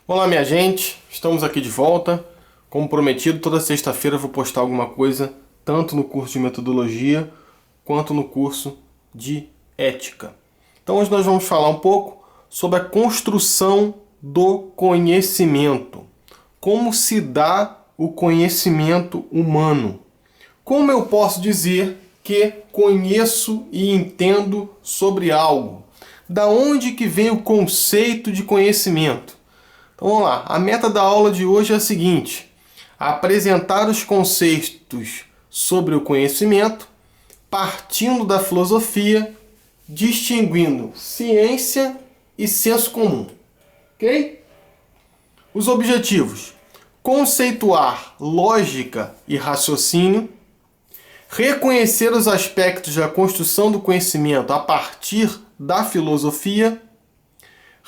Olá, minha gente, estamos aqui de volta. Como prometido, toda sexta-feira eu vou postar alguma coisa, tanto no curso de metodologia quanto no curso de ética. Então hoje nós vamos falar um pouco sobre a construção do conhecimento. Como se dá o conhecimento humano? Como eu posso dizer que conheço e entendo sobre algo? Da onde que vem o conceito de conhecimento? Então vamos lá, a meta da aula de hoje é a seguinte: apresentar os conceitos sobre o conhecimento, partindo da filosofia, distinguindo ciência e senso comum. Ok? Os objetivos: conceituar lógica e raciocínio, reconhecer os aspectos da construção do conhecimento a partir da filosofia,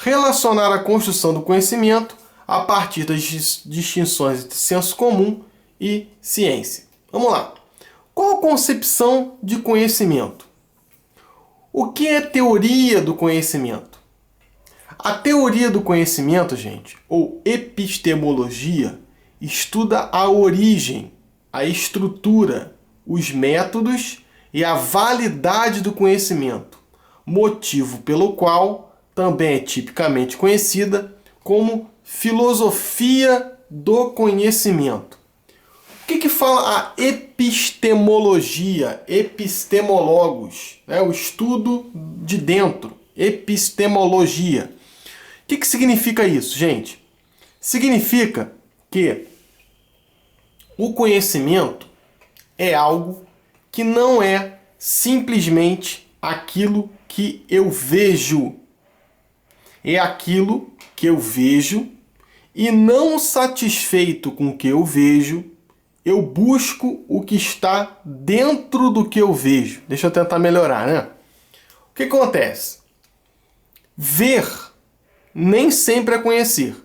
relacionar a construção do conhecimento a partir das distinções entre senso comum e ciência. Vamos lá. Qual a concepção de conhecimento? O que é teoria do conhecimento? A teoria do conhecimento, gente, ou epistemologia, estuda a origem, a estrutura, os métodos e a validade do conhecimento, motivo pelo qual também é tipicamente conhecida como filosofia do conhecimento. O que fala a epistemologia? Epistemólogos, né? O estudo de dentro, epistemologia. O que significa isso, gente? Significa que o conhecimento é algo que não é simplesmente aquilo que eu vejo. É aquilo que eu vejo e, não satisfeito com o que eu vejo, eu busco o que está dentro do que eu vejo. Deixa eu tentar melhorar, né? O que acontece? Ver nem sempre é conhecer.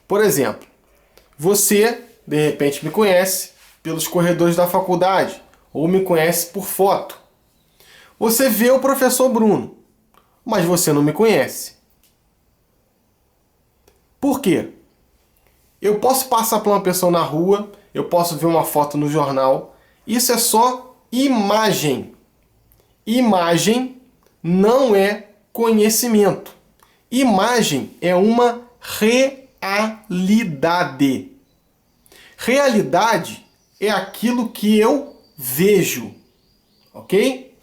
Por exemplo, você, de repente, me conhece pelos corredores da faculdade ou me conhece por foto. Você vê o professor Bruno, mas você não me conhece. Por quê? Eu posso passar por uma pessoa na rua, eu posso ver uma foto no jornal. Isso é só imagem. Imagem não é conhecimento. Imagem é uma realidade. Realidade é aquilo que eu vejo. Ok?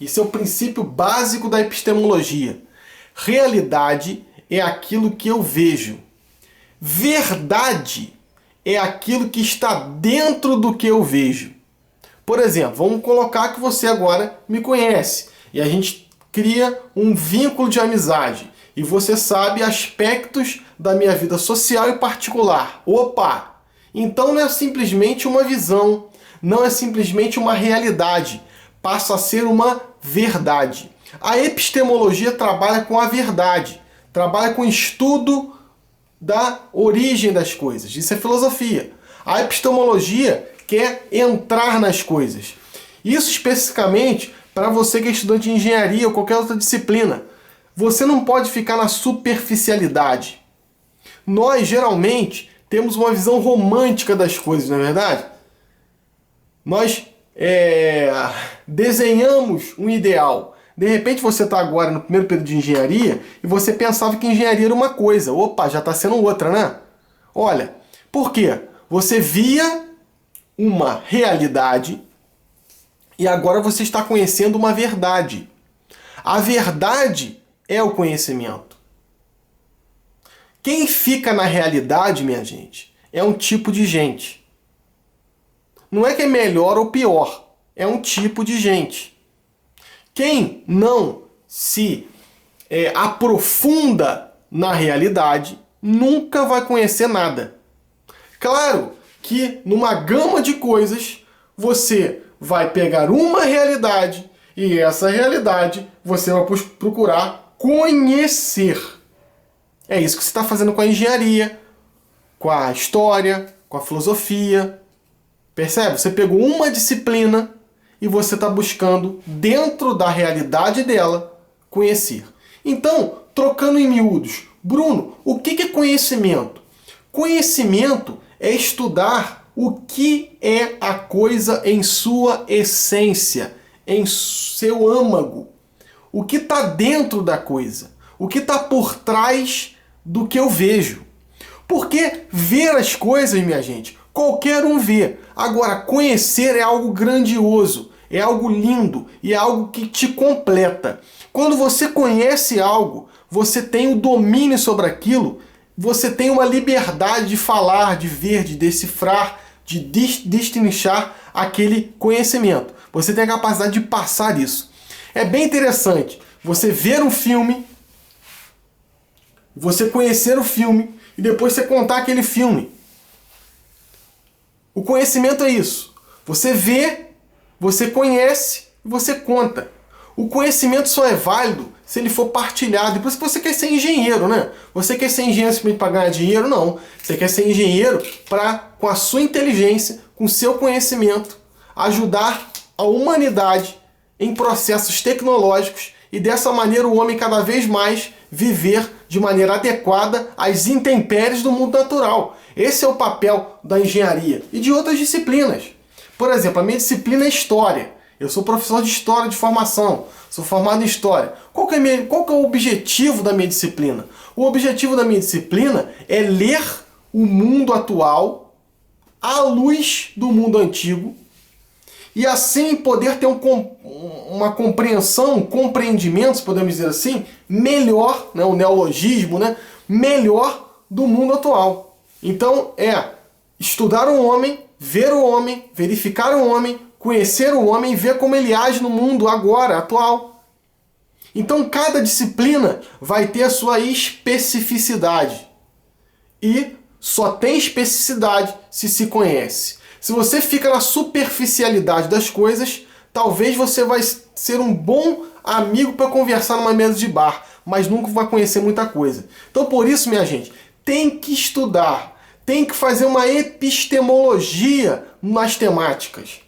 Isso é o princípio básico da epistemologia. Realidade é aquilo que eu vejo. Verdade é aquilo que está dentro do que eu vejo. Por exemplo, vamos colocar que você agora me conhece e a gente cria um vínculo de amizade e você sabe aspectos da minha vida social e particular. Opa! Então não é simplesmente uma visão, não é simplesmente uma realidade, passa a ser uma verdade. A epistemologia trabalha com a verdade, trabalha com o estudo da origem das coisas. Isso é filosofia. A epistemologia quer entrar nas coisas. Isso especificamente para você que é estudante de engenharia ou qualquer outra disciplina. Você não pode ficar na superficialidade. Nós, geralmente, temos uma visão romântica das coisas, não é verdade? Nós desenhamos um ideal. De repente você está agora no primeiro período de engenharia e você pensava que engenharia era uma coisa. Opa, já está sendo outra, né? Olha, por quê? Você via uma realidade e agora você está conhecendo uma verdade. A verdade é o conhecimento. Quem fica na realidade, minha gente, é um tipo de gente. Não é que é melhor ou pior, é um tipo de gente. Quem não se aprofunda na realidade nunca vai conhecer nada. Claro que numa gama de coisas você vai pegar uma realidade e essa realidade você vai procurar conhecer. É isso que você está fazendo com a engenharia, com a história, com a filosofia. Percebe? Você pegou uma disciplina e você está buscando, dentro da realidade dela, conhecer. Então, trocando em miúdos, Bruno, o que é conhecimento? Conhecimento é estudar o que é a coisa em sua essência, em seu âmago. O que está dentro da coisa, o que está por trás do que eu vejo. Porque ver as coisas, minha gente, qualquer um vê. Agora, conhecer é algo grandioso, é algo lindo e é algo que te completa. Quando você conhece algo, você tem o domínio sobre aquilo, você tem uma liberdade de falar, de ver, de decifrar, de destrinchar aquele conhecimento. Você tem a capacidade de passar isso. É bem interessante você ver um filme, você conhecer o filme e depois você contar aquele filme. O conhecimento é isso. Você vê, você conhece e você conta. O conhecimento só é válido se ele for partilhado. E por isso que você quer ser engenheiro, né? Você quer ser engenheiro simplesmente para ganhar dinheiro? Não. Você quer ser engenheiro para, com a sua inteligência, com o seu conhecimento, ajudar a humanidade em processos tecnológicos e dessa maneira o homem cada vez mais viver de maneira adequada às intempéries do mundo natural. Esse é o papel da engenharia e de outras disciplinas. Por exemplo, a minha disciplina é História. Eu sou professor de História de formação, sou formado em História. Qual que é o objetivo da minha disciplina? O objetivo da minha disciplina é ler o mundo atual à luz do mundo antigo e assim poder ter uma compreensão, um compreendimento, se podemos dizer assim, melhor, né, o neologismo, né, melhor do mundo atual. Então é estudar o homem, ver o homem, verificar o homem, conhecer o homem e ver como ele age no mundo agora, atual. Então cada disciplina vai ter a sua especificidade. E só tem especificidade se conhece. Se você fica na superficialidade das coisas, talvez você vai ser um bom amigo para conversar numa mesa de bar, mas nunca vai conhecer muita coisa. Então por isso, minha gente, tem que estudar, tem que fazer uma epistemologia nas temáticas.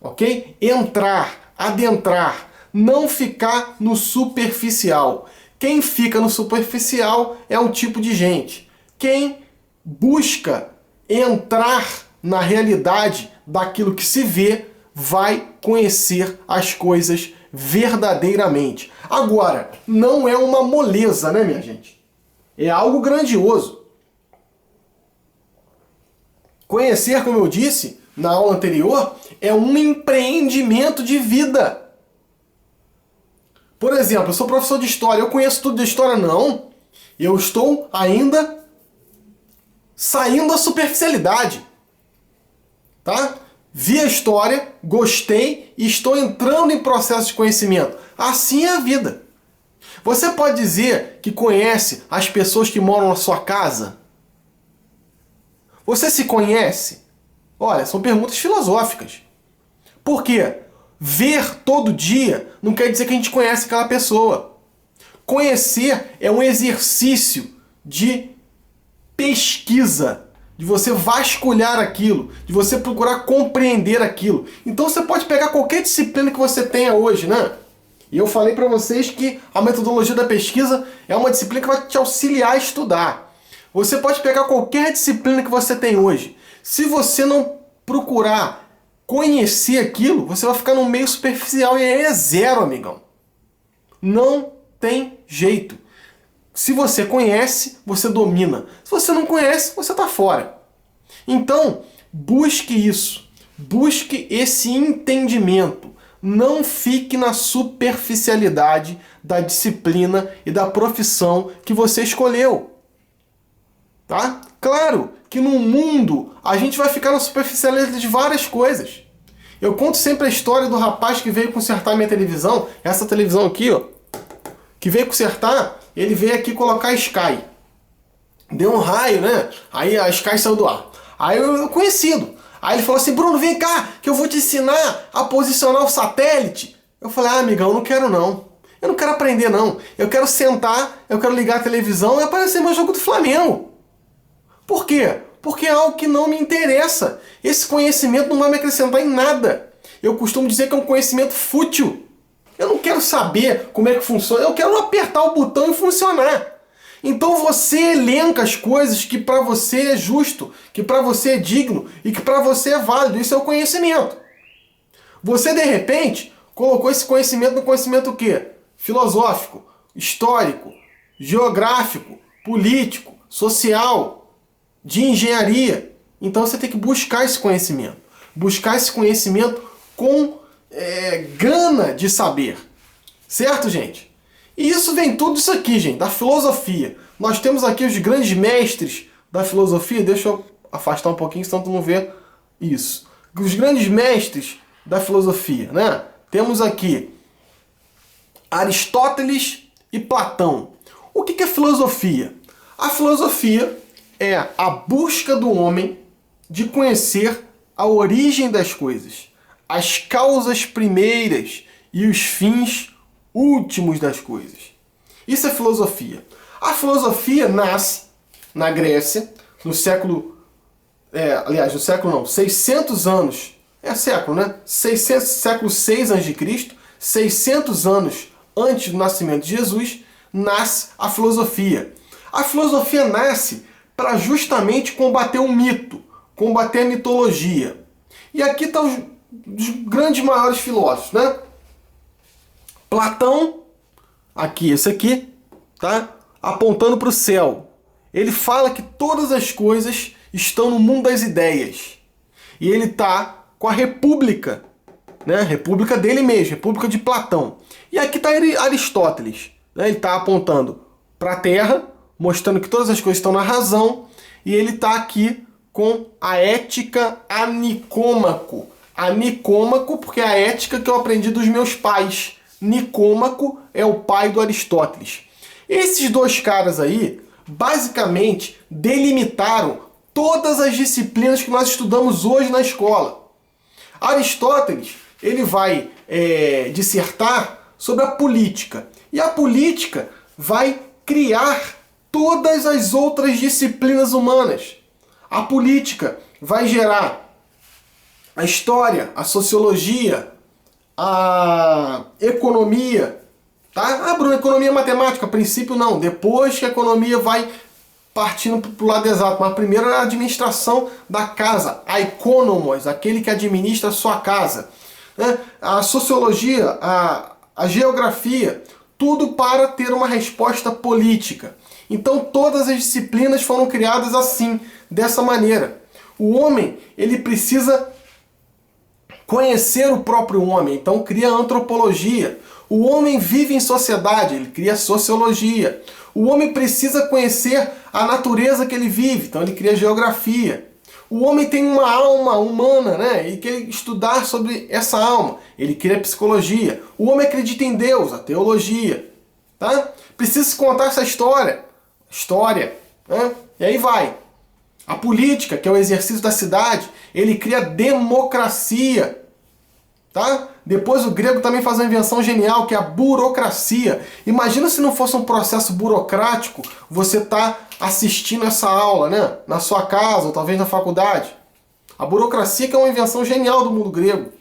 Ok? Entrar, adentrar, não ficar no superficial. Quem fica no superficial é um tipo de gente. Quem busca entrar na realidade daquilo que se vê, vai conhecer as coisas verdadeiramente. Agora, não é uma moleza, né, minha gente? É algo grandioso. Conhecer, como eu disse na aula anterior, é um empreendimento de vida. Por exemplo, eu sou professor de História, eu conheço tudo de História? Não. Eu estou ainda saindo da superficialidade. Tá? Vi a História, gostei e estou entrando em processo de conhecimento. Assim é a vida. Você pode dizer que conhece as pessoas que moram na sua casa? Você se conhece? Olha, são perguntas filosóficas. Por quê? Ver todo dia não quer dizer que a gente conhece aquela pessoa. Conhecer é um exercício de pesquisa, de você vasculhar aquilo, de você procurar compreender aquilo. Então você pode pegar qualquer disciplina que você tenha hoje, né? E eu falei para vocês que a metodologia da pesquisa é uma disciplina que vai te auxiliar a estudar. Você pode pegar qualquer disciplina que você tem hoje. Se você não procurar conhecer aquilo, você vai ficar no meio superficial e aí é zero, amigão. Não tem jeito. Se você conhece, você domina. Se você não conhece, você está fora. Então, busque isso. Busque esse entendimento. Não fique na superficialidade da disciplina e da profissão que você escolheu. Tá? Claro que no mundo a gente vai ficar na superficialidade de várias coisas. Eu conto sempre a história do rapaz que veio consertar minha televisão. Essa televisão aqui, ó, que veio consertar, ele veio aqui colocar a Sky. Deu um raio, né? Aí a Sky saiu do ar. Aí eu conhecido. Aí ele falou assim, Bruno, vem cá, que eu vou te ensinar a posicionar o satélite. Eu falei, amigão, eu não quero não. Eu não quero aprender não. Eu quero sentar, eu quero ligar a televisão e aparecer meu jogo do Flamengo. Por quê? Porque é algo que não me interessa. Esse conhecimento não vai me acrescentar em nada. Eu costumo dizer que é um conhecimento fútil. Eu não quero saber como é que funciona, eu quero apertar o botão e funcionar. Então você elenca as coisas que para você é justo, que para você é digno e que para você é válido. Isso é o conhecimento. Você, de repente, colocou esse conhecimento no conhecimento o quê? Filosófico, histórico, geográfico, político, social, de engenharia. Então você tem que buscar esse conhecimento. Buscar esse conhecimento com gana de saber. Certo, gente? E isso vem tudo isso aqui, gente, da filosofia. Nós temos aqui os grandes mestres da filosofia. Deixa eu afastar um pouquinho, senão tu não vê isso. Os grandes mestres da filosofia, né? Temos aqui Aristóteles e Platão. O que é filosofia? A filosofia é a busca do homem de conhecer a origem das coisas, as causas primeiras e os fins últimos das coisas. Isso é filosofia. A filosofia nasce na Grécia, no século... no século não, 600 anos... É século, né? Século 6 a.C., 600 anos antes do nascimento de Jesus, nasce a filosofia. A filosofia nasce para justamente combater o mito, combater a mitologia. E aqui estão os grandes maiores filósofos, né? Platão, aqui, esse aqui, tá? Apontando para o céu. Ele fala que todas as coisas estão no mundo das ideias. E ele está com a República, né? República dele mesmo, República de Platão. E aqui está Aristóteles, né? Ele está apontando para a Terra, mostrando que todas as coisas estão na razão, e ele está aqui com a ética a Nicômaco. A Nicômaco, porque é a ética que eu aprendi dos meus pais. Nicômaco é o pai do Aristóteles. Esses dois caras aí, basicamente, delimitaram todas as disciplinas que nós estudamos hoje na escola. Aristóteles, ele vai dissertar sobre a política. E a política vai criar todas as outras disciplinas humanas. A política vai gerar a história, a sociologia, a economia, tá? Bruno, economia e matemática, a princípio não. Depois que a economia vai partindo para o lado exato. Mas primeiro é a administração da casa, a economos, aquele que administra a sua casa. Né? A sociologia, a geografia, tudo para ter uma resposta política. Então todas as disciplinas foram criadas assim, dessa maneira. O homem, ele precisa conhecer o próprio homem, então cria antropologia. O homem vive em sociedade, ele cria sociologia. O homem precisa conhecer a natureza que ele vive, então ele cria geografia. O homem tem uma alma humana, né? E quer estudar sobre essa alma, ele cria psicologia. O homem acredita em Deus, a teologia. Tá? Precisa se contar essa história, né? E aí vai. A política, que é o exercício da cidade, ele cria democracia. Tá? Depois o grego também faz uma invenção genial, que é a burocracia. Imagina se não fosse um processo burocrático, você tá assistindo essa aula, né? Na sua casa, ou talvez na faculdade. A burocracia que é uma invenção genial do mundo grego.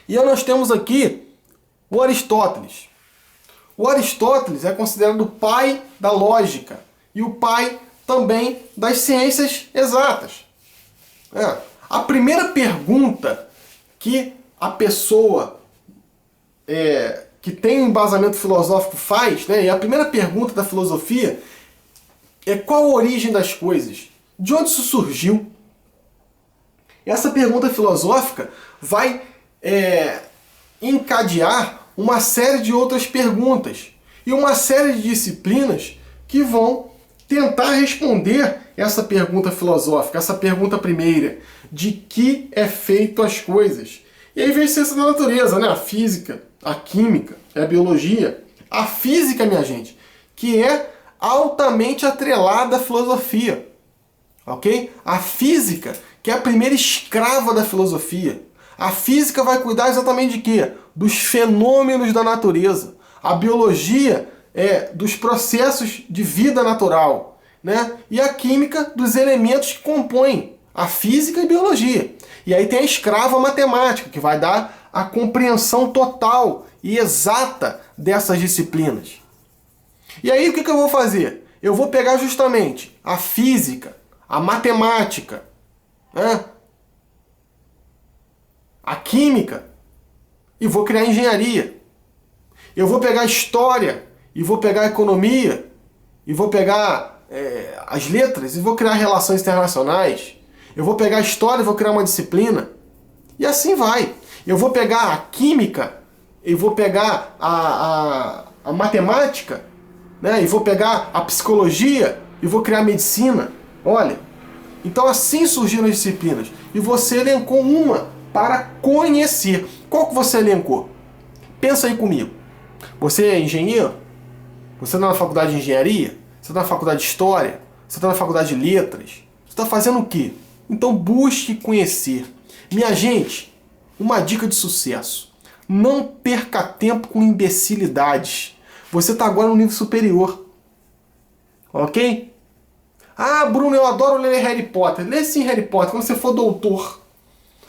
E aí nós temos aqui o Aristóteles. O Aristóteles é considerado o pai da lógica e o pai também das ciências exatas. A primeira pergunta que a pessoa que tem um embasamento filosófico faz, né? E a primeira pergunta da filosofia é: qual a origem das coisas? De onde isso surgiu? Essa pergunta filosófica vai encadear uma série de outras perguntas e uma série de disciplinas que vão tentar responder essa pergunta filosófica, essa pergunta primeira: de que é feito as coisas? E aí vem a ciência da natureza, né? A física, a química, a biologia. A física, minha gente, que é altamente atrelada à filosofia. Ok? A física, que é a primeira escrava da filosofia. A física vai cuidar exatamente de quê? Dos fenômenos da natureza. A biologia dos processos de vida natural, né? E a química dos elementos que compõem a física e a biologia. E aí tem a escrava matemática, que vai dar a compreensão total e exata dessas disciplinas. E aí o que eu vou fazer? Eu vou pegar justamente a física, a matemática, né? A química e vou criar engenharia. Eu vou pegar a história e vou pegar a economia e vou pegar as letras e vou criar relações internacionais. Eu vou pegar a história e vou criar uma disciplina. E assim vai. Eu vou pegar a química e vou pegar a matemática, né? E vou pegar a psicologia e vou criar a medicina. Olha, então assim surgiram as disciplinas. E você elencou uma para conhecer. Qual que você elencou? Pensa aí comigo. Você é engenheiro? Você está na faculdade de engenharia? Você está na faculdade de história? Você está na faculdade de letras? Você está fazendo o quê? Então busque conhecer. Minha gente, uma dica de sucesso. Não perca tempo com imbecilidades. Você está agora no nível superior. Ok? Ah, Bruno, eu adoro ler Harry Potter. Lê sim Harry Potter, quando você for doutor.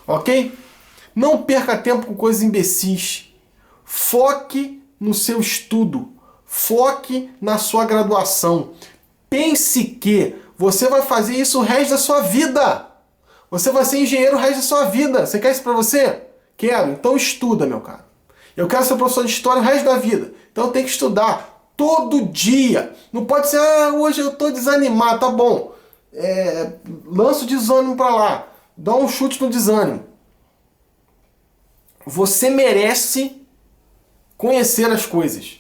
Ok? Não perca tempo com coisas imbecis. Foque no seu estudo. Foque na sua graduação. Pense que você vai fazer isso o resto da sua vida. Você vai ser engenheiro o resto da sua vida. Você quer isso para você? Quero. Então estuda, meu cara. Eu quero ser professor de história o resto da vida. Então eu tenho que estudar todo dia. Não pode ser, hoje eu estou desanimado. Tá bom. Lança o desânimo para lá. Dá um chute no desânimo. Você merece conhecer as coisas.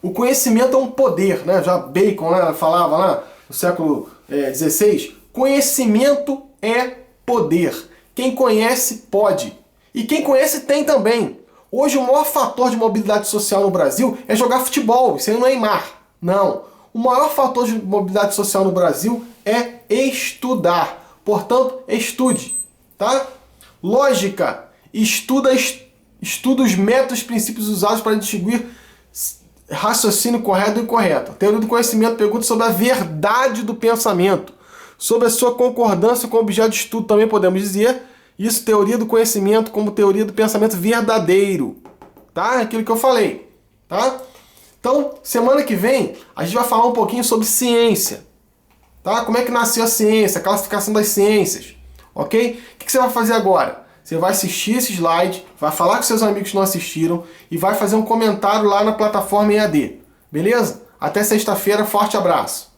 O conhecimento é um poder, né? Já Bacon falava lá no século XVI. Conhecimento é poder. Quem conhece, pode. E quem conhece, tem também. Hoje, o maior fator de mobilidade social no Brasil é jogar futebol. Isso aí não é Neymar. Não. O maior fator de mobilidade social no Brasil é estudar. Portanto, estude. Tá? Lógica. Estuda os métodos e princípios usados para distinguir raciocínio correto e incorreto. A teoria do conhecimento pergunta sobre a verdade do pensamento, sobre a sua concordância com o objeto de estudo, também podemos dizer. Isso, teoria do conhecimento como teoria do pensamento verdadeiro. Tá? Aquilo que eu falei. Tá? Então, semana que vem, a gente vai falar um pouquinho sobre ciência. Tá? Como é que nasceu a ciência, a classificação das ciências. Ok? O que você vai fazer agora? Você vai assistir esse slide, vai falar com seus amigos que não assistiram e vai fazer um comentário lá na plataforma EAD. Beleza? Até sexta-feira, forte abraço!